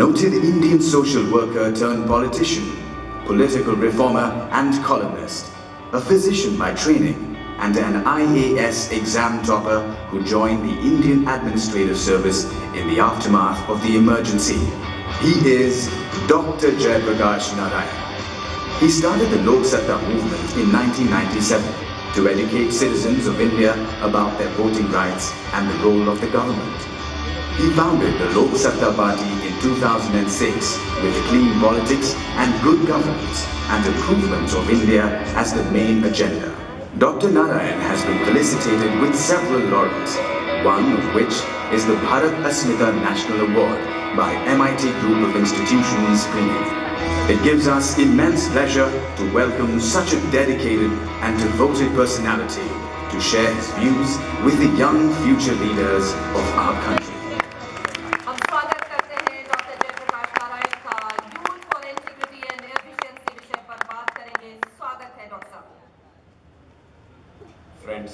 noted Indian social worker turned politician, political reformer and columnist, a physician by training, and an IAS exam topper who joined the Indian Administrative Service in the aftermath of the emergency. He is Dr. Jaiprakash Narayan. He started the Lok Satta movement in 1997 to educate citizens of India about their voting rights and the role of the government. He founded the Lok Satta Party in 2006 with clean politics and good governance and improvement of India as the main agenda. Dr. Narayan has been felicitated with several laurels, one of which is the Bharat Asmita National Award by MIT Group of Institutions, Pune. It gives us immense pleasure to welcome such a dedicated and devoted personality to share his views with the young future leaders of our country. हम स्वागत करते हैं doctor Jayaprakash Narayan का youth for integrity and efficiency विषय पर बात करेंगे। स्वागत है डॉक्टर साहब। Friends,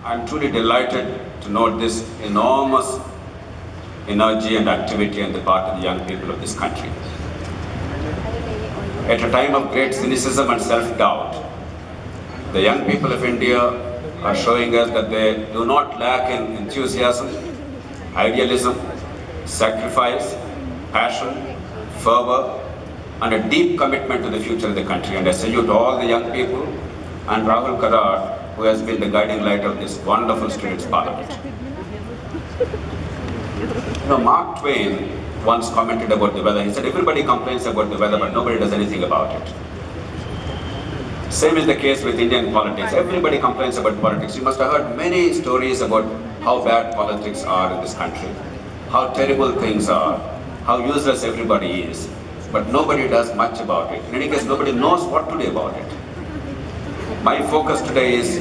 I am truly delighted to note this enormous energy and activity on the part of the young people of this country. At a time of great cynicism and self-doubt, the young people of India are showing us that they do not lack in enthusiasm, idealism, sacrifice, passion, fervor, and a deep commitment to the future of the country. And I salute all the young people and Rahul Kadar, who has been the guiding light of this wonderful students' parliament. You know, Mark Twain once commented about the weather. He said, everybody complains about the weather, but nobody does anything about it. Same is the case with Indian politics. Everybody complains about politics. You must have heard many stories about how bad politics are in this country, how terrible things are, how useless everybody is, but nobody does much about it. In any case, nobody knows what to do about it. My focus today is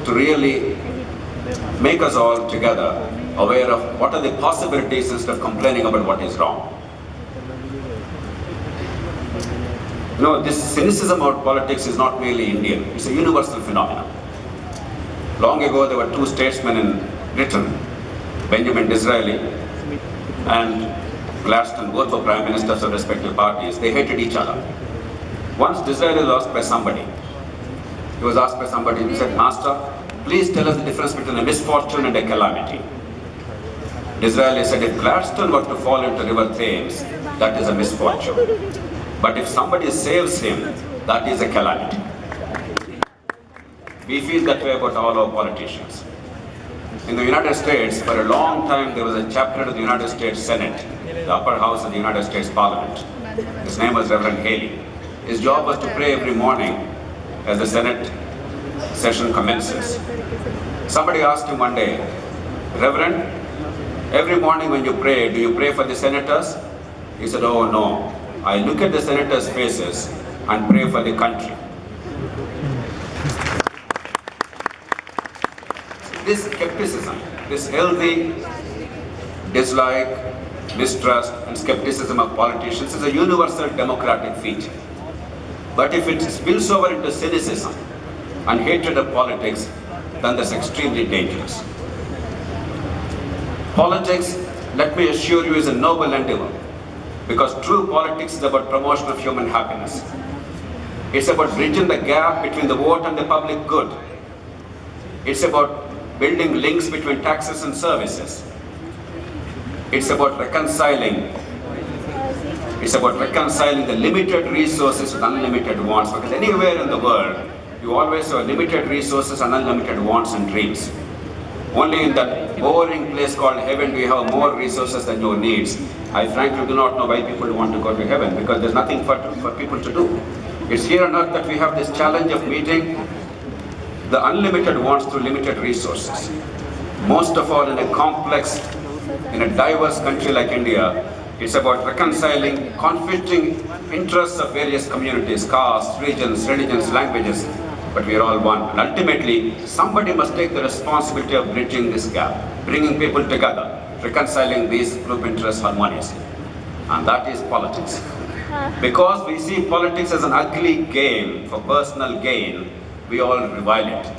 to really make us all together aware of what are the possibilities instead of complaining about what is wrong. You know, this cynicism about politics is not merely Indian, it's a universal phenomenon. Long ago there were two statesmen in Britain, Benjamin Disraeli and Gladstone, both were prime ministers of respective parties. They hated each other. Once Disraeli was asked by somebody, he said, Master, please tell us the difference between a misfortune and a calamity. Disraeli said, if Gladstone were to fall into River Thames, that is a misfortune. But if somebody saves him, that is a calamity. We feel that way about all our politicians. In the United States, for a long time, there was a chapter of the United States Senate, the upper house of the United States Parliament. His name was Reverend Haley. His job was to pray every morning as the Senate session commences. Somebody asked him one day, Reverend, every morning when you pray, do you pray for the senators? He said, oh no, I look at the senators' faces and pray for the country. This skepticism, this healthy dislike, mistrust and skepticism of politicians is a universal democratic feature. But if it spills over into cynicism and hatred of politics, then that's extremely dangerous. Politics, let me assure you, is a noble endeavor, because true politics is about promotion of human happiness. It's about bridging the gap between the vote and the public good. It's about building links between taxes and services. It's about reconciling the limited resources with unlimited wants, because anywhere in the world, you always have limited resources and unlimited wants and dreams. Only in that boring place called heaven do you have more resources than your needs. I frankly do not know why people want to go to heaven, because there's nothing for people to do. It's here on earth that we have this challenge of meeting the unlimited wants through limited resources. Most of all in a complex, in a diverse country like India, it's about reconciling conflicting interests of various communities, castes, regions, religions, languages, but we are all one. And ultimately, somebody must take the responsibility of bridging this gap, bringing people together, reconciling these group interests harmoniously. And that is politics. Because we see politics as an ugly game for personal gain, we all revile it.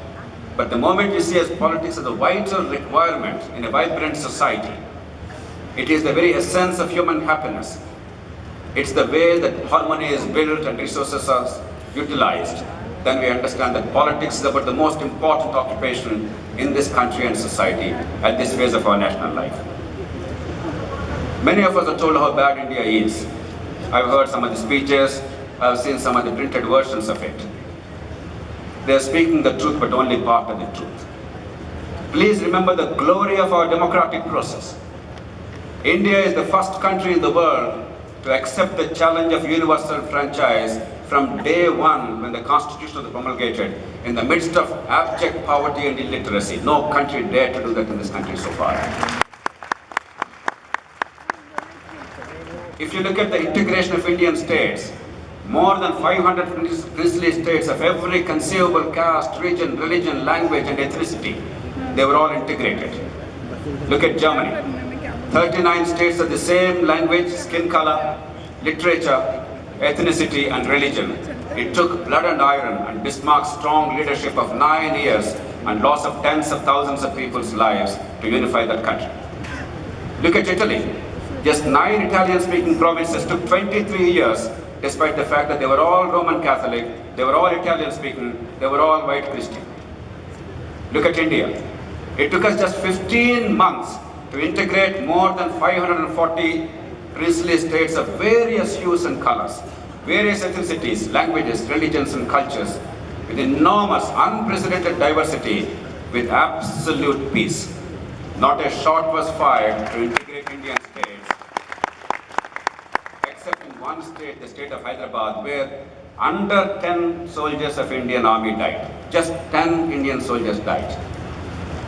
But the moment we see as politics as a vital requirement in a vibrant society, It is the very essence of human happiness. It's the way that harmony is built and resources are utilized. Then we understand that politics is about the most important occupation in this country and society at this phase of our national life. Many of us are told how bad India is. I've heard some of the speeches, I've seen some of the printed versions of it. They're speaking the truth, but only part of the truth. Please remember the glory of our democratic process. India is the first country in the world to accept the challenge of universal franchise from day one when the Constitution was promulgated in the midst of abject poverty and illiteracy. No country dared to do that in this country so far. If you look at the integration of Indian states, more than 500 princely states of every conceivable caste, region, religion, language and ethnicity, they were all integrated. Look at Germany. 39 states of the same language, skin color, literature, ethnicity and religion. It took blood and iron and Bismarck's strong leadership of 9 years and loss of tens of thousands of people's lives to unify that country. Look at Italy. Just 9 Italian-speaking provinces took 23 years, despite the fact that they were all Roman Catholic, they were all Italian-speaking, they were all white Christian. Look at India. It took us just 15 months to integrate more than 540 princely states of various hues and colors, various ethnicities, languages, religions and cultures, with enormous, unprecedented diversity, with absolute peace. Not a shot was fired to integrate Indian states, except in one state, the state of Hyderabad, where under 10 soldiers of Indian Army died. Just 10 Indian soldiers died.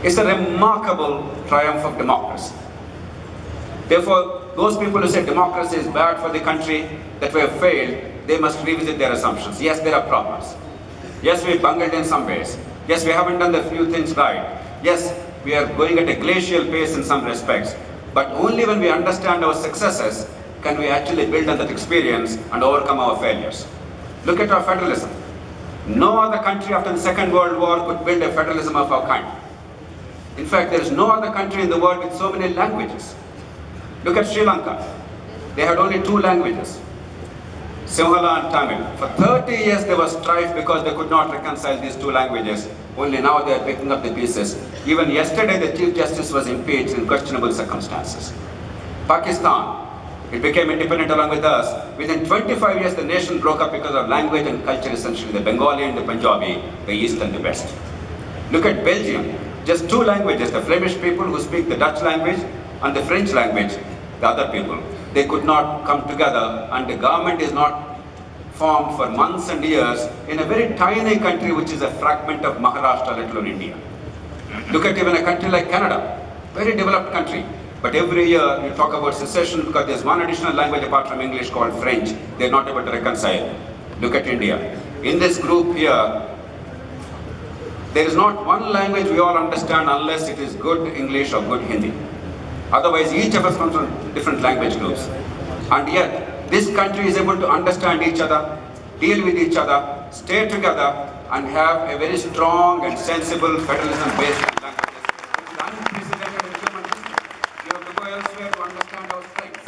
It's a remarkable triumph of democracy. Therefore, those people who say democracy is bad for the country, that we have failed, they must revisit their assumptions. Yes, there are problems. Yes, we bungled in some ways. Yes, we haven't done the few things right. Yes, we are going at a glacial pace in some respects. But only when we understand our successes can we actually build on that experience and overcome our failures. Look at our federalism. No other country after the Second World War could build a federalism of our kind. In fact, there is no other country in the world with so many languages. Look at Sri Lanka. They had only 2 languages, Sinhala and Tamil. For 30 years there was strife because they could not reconcile these 2 languages. Only now they are picking up the pieces. Even yesterday the Chief Justice was impeached in questionable circumstances. Pakistan, it became independent along with us. Within 25 years the nation broke up because of language and culture, essentially the Bengali and the Punjabi, the East and the West. Look at Belgium. Just 2 languages, the Flemish people who speak the Dutch language and the French language, the other people. They could not come together and the government is not formed for months and years in a very tiny country which is a fragment of Maharashtra, let alone India. Look at even a country like Canada, very developed country. But every year you talk about secession because there's one additional language apart from English called French. They're not able to reconcile. Look at India. In this group here, there is not one language we all understand unless it is good English or good Hindi. Otherwise, each of us comes from different language groups. And yet, this country is able to understand each other, deal with each other, stay together, and have a very strong and sensible federalism-based languages. It is unprecedented in human history. We have to go elsewhere to understand our strengths.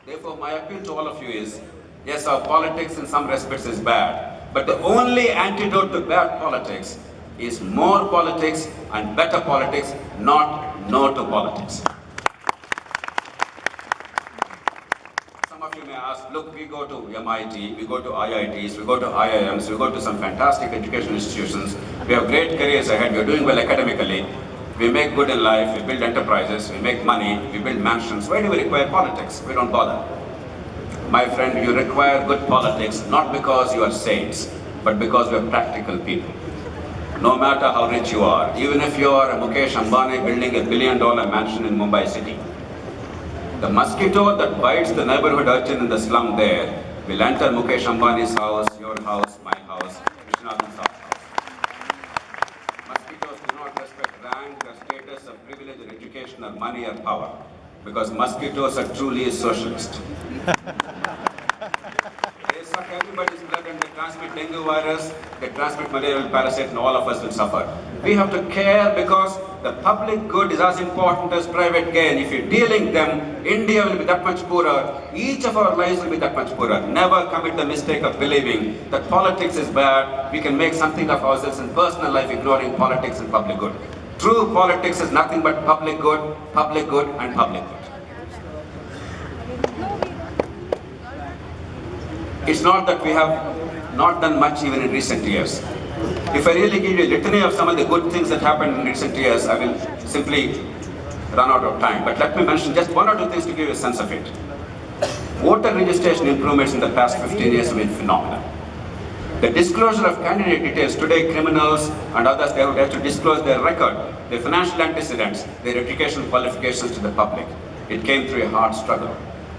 Therefore, my appeal to all of you is, yes, our politics in some respects is bad. But the only antidote to bad politics is more politics and better politics, not no to politics. Some of you may ask, look, we go to MIT, we go to IITs, we go to IIMs, we go to some fantastic education institutions, we have great careers ahead, we are doing well academically, we make good in life, we build enterprises, we make money, we build mansions. Why do we require politics? We don't bother. My friend, you require good politics not because you are saints, but because we are practical people. No matter how rich you are, even if you are a Mukesh Ambani building a $1 billion mansion in Mumbai city, the mosquito that bites the neighborhood urchin in the slum there will enter Mukesh Ambani's house, your house, my house, Krishnanand's house. Mosquitoes do not respect rank or status or privilege or education or money or power, because mosquitoes are truly socialist. They suck everybody's blood and they transmit dengue virus, they transmit malarial parasite, and all of us will suffer. We have to care because the public good is as important as private gain. If you're dealing them, India will be that much poorer. Each of our lives will be that much poorer. Never commit the mistake of believing that politics is bad. We can make something of ourselves in personal life, ignoring politics and public good. True politics is nothing but public good, and public good. It's not that we have not done much even in recent years. If I really give you a litany of some of the good things that happened in recent years, I will simply run out of time. But let me mention just one or two things to give you a sense of it. Voter registration improvements in the past 15 years have been phenomenal. The disclosure of candidate details today, criminals and others, they have to disclose their record, their financial antecedents, their educational qualifications to the public. It came through a hard struggle.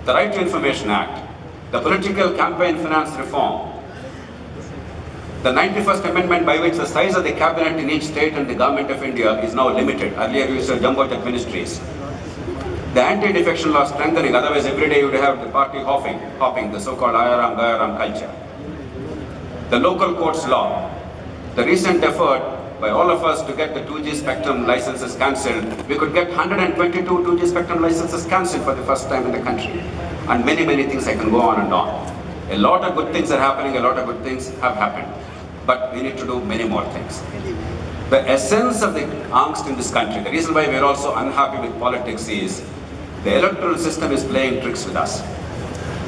The Right to Information Act, the political campaign finance reform, the 91st Amendment by which the size of the cabinet in each state and the government of India is now limited. Earlier we used to have jumbo jet ministries. The anti-defection law strengthening, otherwise every day you would have the party hopping, the so-called Ayaram Gayaram culture. The local courts law, the recent effort by all of us to get the 2G spectrum licenses cancelled. We could get 122 2G spectrum licenses cancelled for the first time in the country. And many, many things, I can go on and on. A lot of good things are happening, a lot of good things have happened. But we need to do many more things. The essence of the angst in this country, the reason why we are also unhappy with politics is the electoral system is playing tricks with us.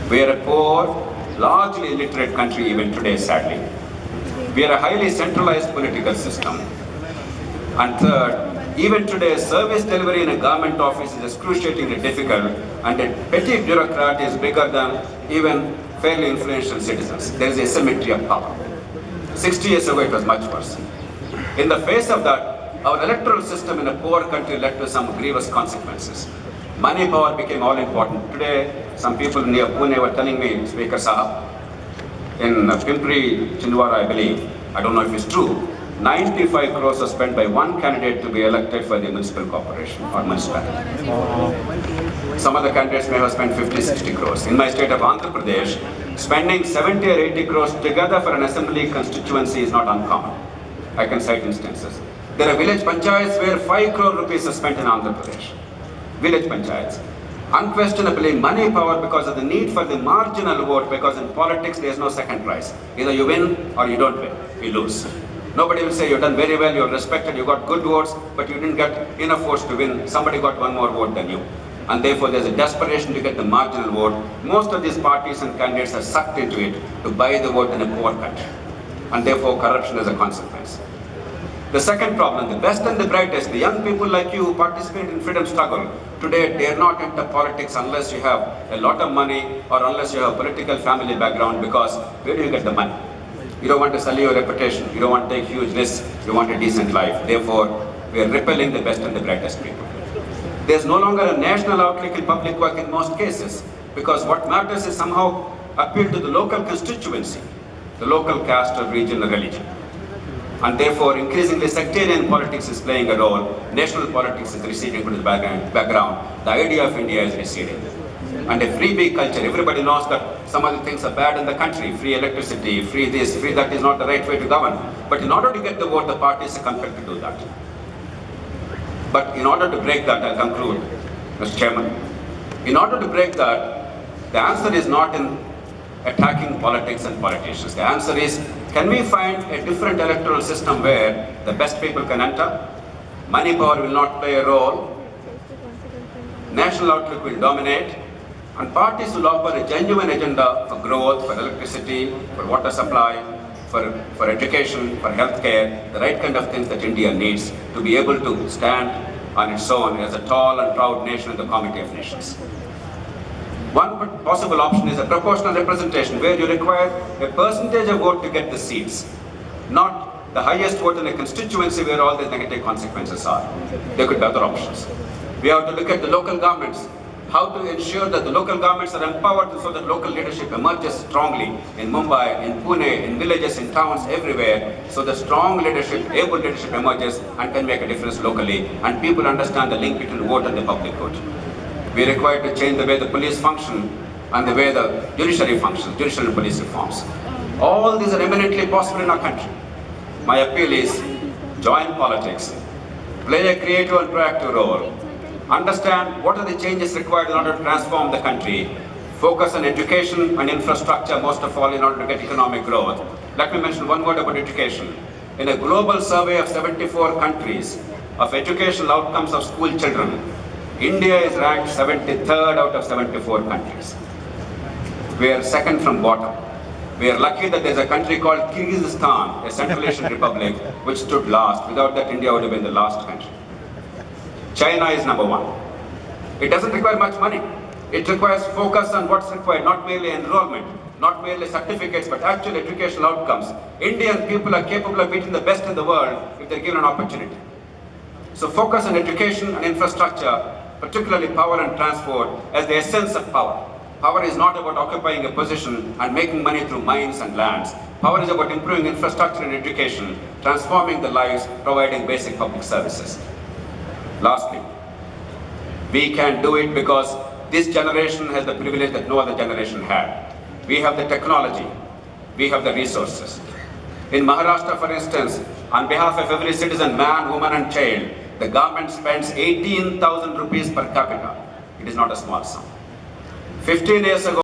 We are a poor, largely illiterate country even today, sadly. We are a highly centralized political system. And third, even today, service delivery in a government office is excruciatingly difficult, and a petty bureaucrat is bigger than even fairly influential citizens. There is asymmetry of power. 60 years ago, it was much worse. In the face of that, our electoral system in a poor country led to some grievous consequences. Money power became all important. Today, some people near Pune were telling me, Speaker Sahab, in Pimpri, Chindwara, I believe, I don't know if it's true, 95 crores was spent by one candidate to be elected for the municipal corporation or municipality. Some other candidates may have spent 50, 60 crores. In my state of Andhra Pradesh, spending 70 or 80 crores together for an assembly constituency is not uncommon. I can cite instances. There are village panchayats where 5 crore rupees are spent in Andhra Pradesh. Village panchayats. Unquestionably money power because of the need for the marginal vote, because in politics there is no second prize. Either you win or you don't win, you lose. Nobody will say you've done very well, you're respected, you got good votes, but you didn't get enough votes to win. Somebody got one more vote than you. And therefore there's a desperation to get the marginal vote. Most of these parties and candidates are sucked into it to buy the vote in a poor country. And therefore corruption is a consequence. The second problem, the best and the brightest, the young people like you who participate in freedom struggle, today dare not enter politics unless you have a lot of money or unless you have a political family background, because where do you get the money? You don't want to sell your reputation, you don't want to take huge risks, you want a decent life. Therefore, we are repelling the best and the brightest people. There's no longer a national outlook in public work in most cases, because what matters is somehow appeal to the local constituency, the local caste or region or religion. And therefore, increasingly sectarian politics is playing a role. National politics is receding from the background. The idea of India is receding. And a freebie culture, everybody knows that some of the things are bad in the country. Free electricity, free this, free that is not the right way to govern. But in order to get the vote, the parties are compelled to do that. But in order to break that, I'll conclude, Mr. Chairman. In order to break that, the answer is not in attacking politics and politicians. The answer is, can we find a different electoral system where the best people can enter? Money power will not play a role. National outlook will dominate. And parties will offer a genuine agenda for growth, for electricity, for water supply, for education, for healthcare, the right kind of things that India needs to be able to stand on its own as a tall and proud nation in the comity of nations. One possible option is a proportional representation where you require a percentage of vote to get the seats, not the highest vote in a constituency where all the negative consequences are. There could be other options. We have to look at the local governments, how to ensure that the local governments are empowered so that local leadership emerges strongly in Mumbai, in Pune, in villages, in towns, everywhere, so the strong leadership, able leadership emerges and can make a difference locally, and people understand the link between vote and the public good. We are required to change the way the police function and the way the judiciary functions, judicial and police reforms. All these are eminently possible in our country. My appeal is, join politics, play a creative and proactive role, understand what are the changes required in order to transform the country, focus on education and infrastructure most of all in order to get economic growth. Let me mention one word about education. In a global survey of 74 countries of educational outcomes of school children, India is ranked 73rd out of 74 countries. We are second from bottom. We are lucky that there is a country called Kyrgyzstan, a Central Asian republic, which stood last. Without that, India would have been the last country. China is number one. It doesn't require much money. It requires focus on what's required, not merely enrollment, not merely certificates, but actual educational outcomes. Indian people are capable of beating the best in the world if they're given an opportunity. So focus on education and infrastructure, particularly power and transport, as the essence of power. Power is not about occupying a position and making money through mines and lands. Power is about improving infrastructure and education, transforming the lives, providing basic public services. Lastly, we can do it because this generation has the privilege that no other generation had. We have the technology, we have the resources. In Maharashtra, for instance, on behalf of every citizen, man, woman and child, the government spends 18,000 rupees per capita. It is not a small sum. 15 years ago,